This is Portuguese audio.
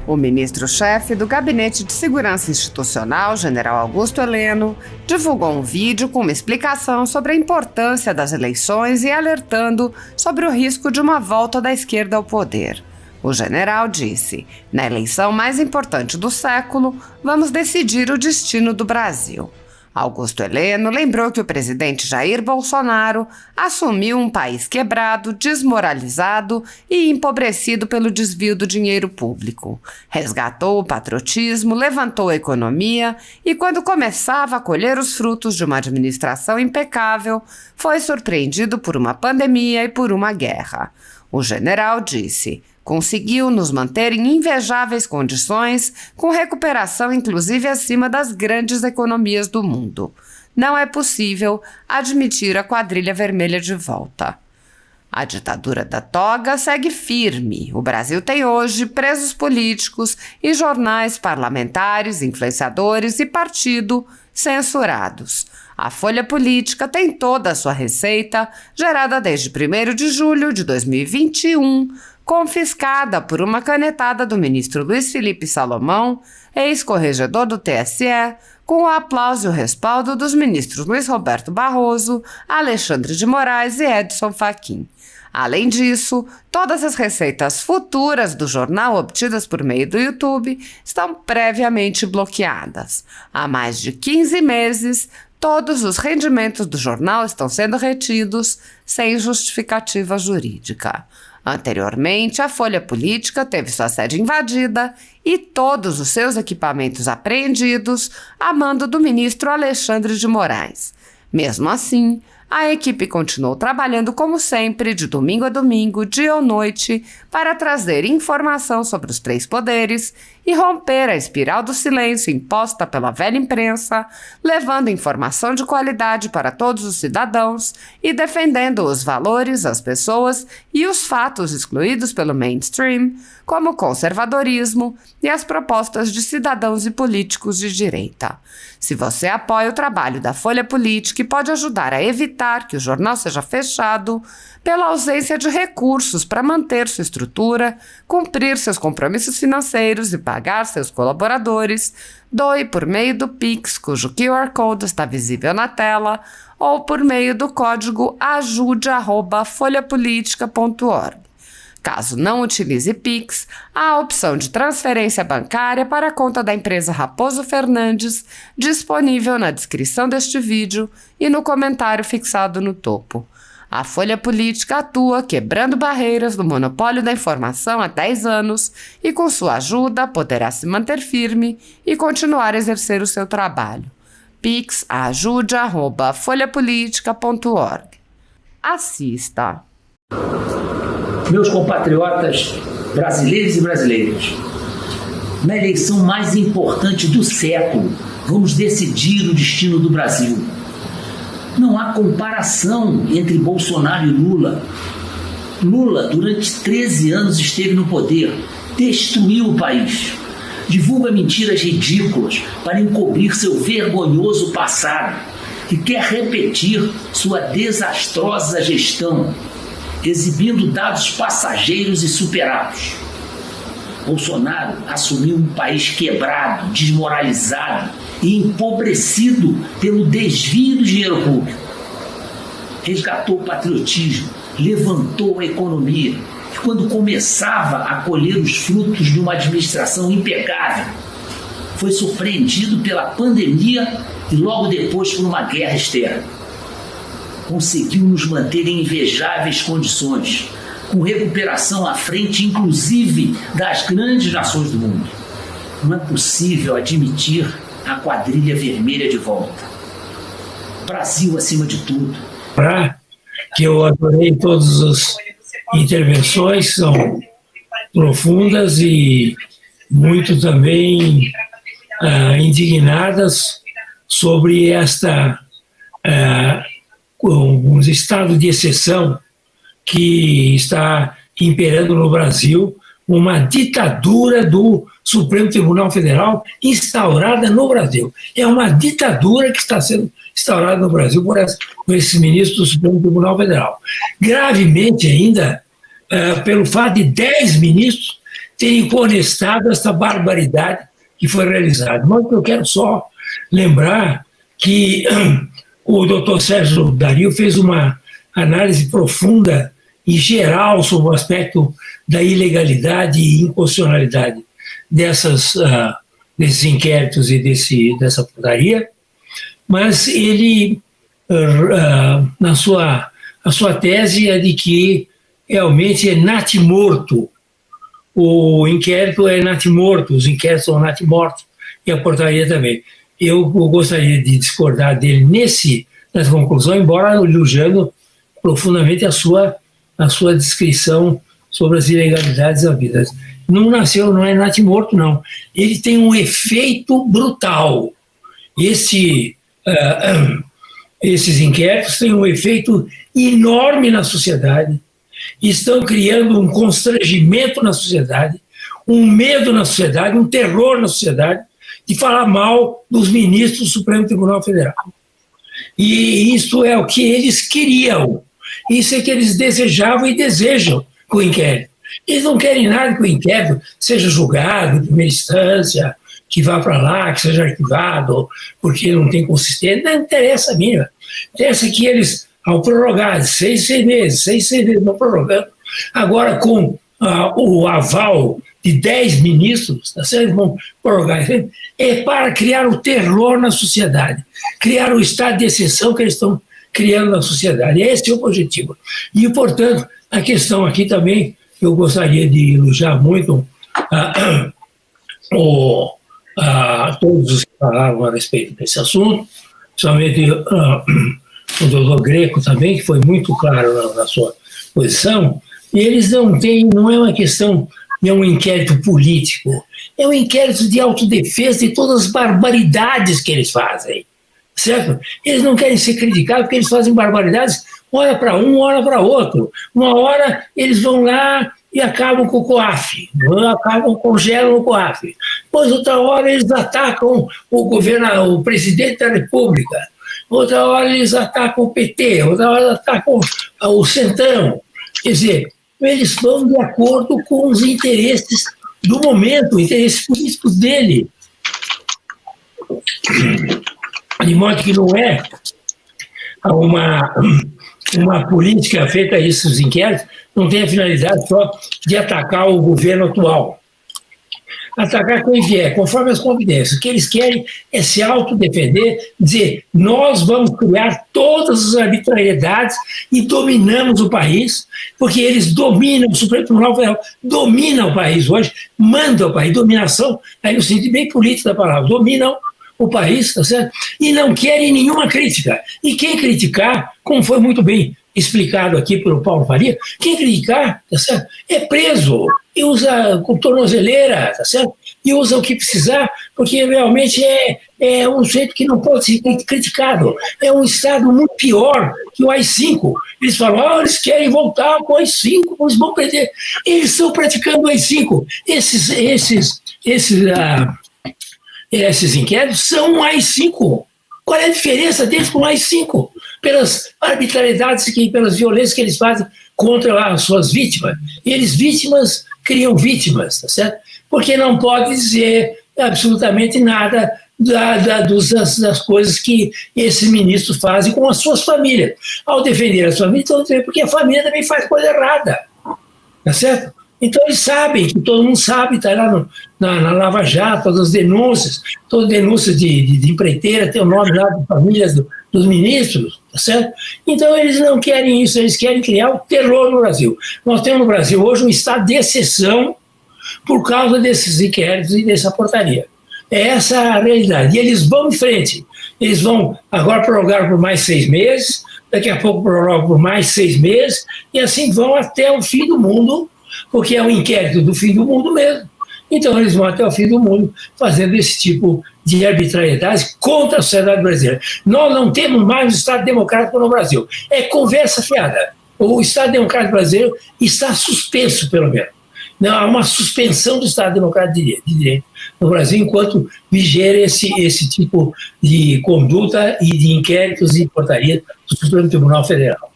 O ministro-chefe do Gabinete de Segurança Institucional, general Augusto Heleno, divulgou um vídeo com uma explicação sobre a importância das eleições e alertando sobre o risco de uma volta da esquerda ao poder. O general disse: "Na eleição mais importante do século, vamos decidir o destino do Brasil." Augusto Heleno lembrou que o presidente Jair Bolsonaro assumiu um país quebrado, desmoralizado e empobrecido pelo desvio do dinheiro público. Resgatou o patriotismo, levantou a economia e, quando começava a colher os frutos de uma administração impecável, foi surpreendido por uma pandemia e por uma guerra. O general disse: "Conseguiu nos manter em invejáveis condições, com recuperação inclusive acima das grandes economias do mundo. Não é possível admitir a quadrilha vermelha de volta." A ditadura da toga segue firme. O Brasil tem hoje presos políticos e jornais parlamentares, influenciadores e partido censurados. A Folha Política tem toda a sua receita, gerada desde 1º de julho de 2021, confiscada por uma canetada do ministro Luiz Felipe Salomão, ex-corregedor do TSE, com o aplauso e o respaldo dos ministros Luiz Roberto Barroso, Alexandre de Moraes e Edson Fachin. Além disso, todas as receitas futuras do jornal obtidas por meio do YouTube estão previamente bloqueadas. Há mais de 15 meses, todos os rendimentos do jornal estão sendo retidos sem justificativa jurídica. Anteriormente, a Folha Política teve sua sede invadida e todos os seus equipamentos apreendidos a mando do ministro Alexandre de Moraes. Mesmo assim, a equipe continuou trabalhando como sempre, de domingo a domingo, dia ou noite, para trazer informação sobre os 3 poderes e romper a espiral do silêncio imposta pela velha imprensa, levando informação de qualidade para todos os cidadãos e defendendo os valores, as pessoas e os fatos excluídos pelo mainstream, como o conservadorismo e as propostas de cidadãos e políticos de direita. Se você apoia o trabalho da Folha Política e pode ajudar a evitar que o jornal seja fechado, pela ausência de recursos para manter sua estrutura, cumprir seus compromissos financeiros e pagar seus colaboradores, doe por meio do Pix, cujo QR Code está visível na tela, ou por meio do código ajude@folhapolitica.org. Caso não utilize Pix, há a opção de transferência bancária para a conta da empresa Raposo Fernandes, disponível na descrição deste vídeo e no comentário fixado no topo. A Folha Política atua quebrando barreiras do monopólio da informação há 10 anos e, com sua ajuda, poderá se manter firme e continuar a exercer o seu trabalho. Pix ajude@folhapolitica.org. Assista. Meus compatriotas brasileiros e brasileiras, na eleição mais importante do século, vamos decidir o destino do Brasil. Não há comparação entre Bolsonaro e Lula. Lula, durante 13 anos, esteve no poder, destruiu o país, divulga mentiras ridículas para encobrir seu vergonhoso passado e quer repetir sua desastrosa gestão, exibindo dados passageiros e superados. Bolsonaro assumiu um país quebrado, desmoralizado e empobrecido pelo desvio do dinheiro público. Resgatou o patriotismo, levantou a economia e, quando começava a colher os frutos de uma administração impecável, foi surpreendido pela pandemia e logo depois por uma guerra externa. Conseguiu nos manter em invejáveis condições, com recuperação à frente, inclusive, das grandes nações do mundo. Não é possível admitir a quadrilha vermelha de volta. Brasil acima de tudo. Que eu adorei todas as intervenções, são profundas e muito também indignadas sobre um estado de exceção que está imperando no Brasil, uma ditadura do Supremo Tribunal Federal instaurada no Brasil. É uma ditadura que está sendo instaurada no Brasil por esses ministros do Supremo Tribunal Federal. Gravemente ainda, pelo fato de 10 ministros terem conestado essa barbaridade que foi realizada. Mas eu quero só lembrar que o doutor Sérgio Dario fez uma análise profunda e geral sobre o aspecto da ilegalidade e inconstitucionalidade desses inquéritos e dessa portaria, mas ele, a sua tese é de que realmente é natimorto. O inquérito é natimorto, os inquéritos são natimortos, e a portaria também. Eu gostaria de discordar dele nessa conclusão, embora elogiando profundamente a sua descrição sobre as ilegalidades havidas. Não é natimorto, não. Ele tem um efeito brutal. Esses inquéritos têm um efeito enorme na sociedade, estão criando um constrangimento na sociedade, um medo na sociedade, um terror na sociedade, de falar mal dos ministros do Supremo Tribunal Federal. E isso é o que eles queriam, isso é que eles desejavam e desejam com o inquérito. Eles não querem nada que o inquérito seja julgado em primeira instância, que vá para lá, que seja arquivado, porque não tem consistência. Não interessa a mínima. Interessa que eles, ao prorrogar 6 meses, não prorrogando, agora com o aval de 10 ministros, eles vão prorrogar, é para criar o terror na sociedade, criar o estado de exceção que eles estão criando na sociedade. Esse é o objetivo. E, portanto, a questão aqui também, eu gostaria de elogiar muito todos os que falaram a respeito desse assunto, principalmente o doutor Greco também, que foi muito claro na sua posição. E eles não é uma questão, não é um inquérito político, é um inquérito de autodefesa de todas as barbaridades que eles fazem, certo? Eles não querem ser criticados porque eles fazem barbaridades, hora para um, hora para outro. Uma hora eles vão lá e acabam com o COAF, congelam o COAF. Depois, outra hora, eles atacam o presidente da República. Outra hora, eles atacam o PT. Outra hora, atacam o Centrão. Quer dizer, eles vão de acordo com os interesses do momento, interesses políticos dele. De modo que não é uma política feita a esses inquéritos, não tem a finalidade só de atacar o governo atual. Atacar quem vier, conforme as convidências. O que eles querem é se autodefender, dizer, nós vamos criar todas as arbitrariedades e dominamos o país, porque eles dominam, o Supremo Tribunal Federal domina o país hoje, manda o país, dominação, aí no sentido bem político da palavra, dominam o país, tá certo? E não querem nenhuma crítica. E quem criticar, como foi muito bem explicado aqui pelo Paulo Faria, quem criticar, tá certo? É preso e usa com tornozeleira, tá certo? E usa o que precisar, porque realmente é um jeito que não pode ser criticado. É um Estado muito pior que o AI-5. Eles falam, eles querem voltar com o AI-5, eles vão perder. Eles estão praticando o AI-5. Esses inquéritos são um AI-5. Qual é a diferença deles com o AI-5? Pelas arbitrariedades, pelas violências que eles fazem contra as suas vítimas. E eles, vítimas, criam vítimas, tá certo? Porque não pode dizer absolutamente nada das coisas que esses ministros fazem com as suas famílias. Ao defender as famílias, estão dizendo porque a família também faz coisa errada, tá certo? Então eles sabem, que todo mundo sabe, está lá na Lava Jato, todas as denúncias, toda denúncia de empreiteira tem o nome lá de famílias dos ministros, tá certo? Então eles não querem isso, eles querem criar o terror no Brasil. Nós temos no Brasil hoje um estado de exceção por causa desses inquéritos e dessa portaria. É essa a realidade. E eles vão em frente. Eles vão agora prorrogar por mais 6 meses, daqui a pouco prorrogam por mais 6 meses, e assim vão até o fim do mundo, porque é um inquérito do fim do mundo mesmo. Então eles vão até o fim do mundo fazendo esse tipo de arbitrariedade contra a sociedade brasileira. Nós não temos mais um Estado democrático no Brasil. É conversa fiada. O Estado democrático brasileiro está suspenso, pelo menos. Não, há uma suspensão do Estado democrático de direito no Brasil enquanto vigera esse tipo de conduta e de inquéritos e portarias do Supremo Tribunal Federal.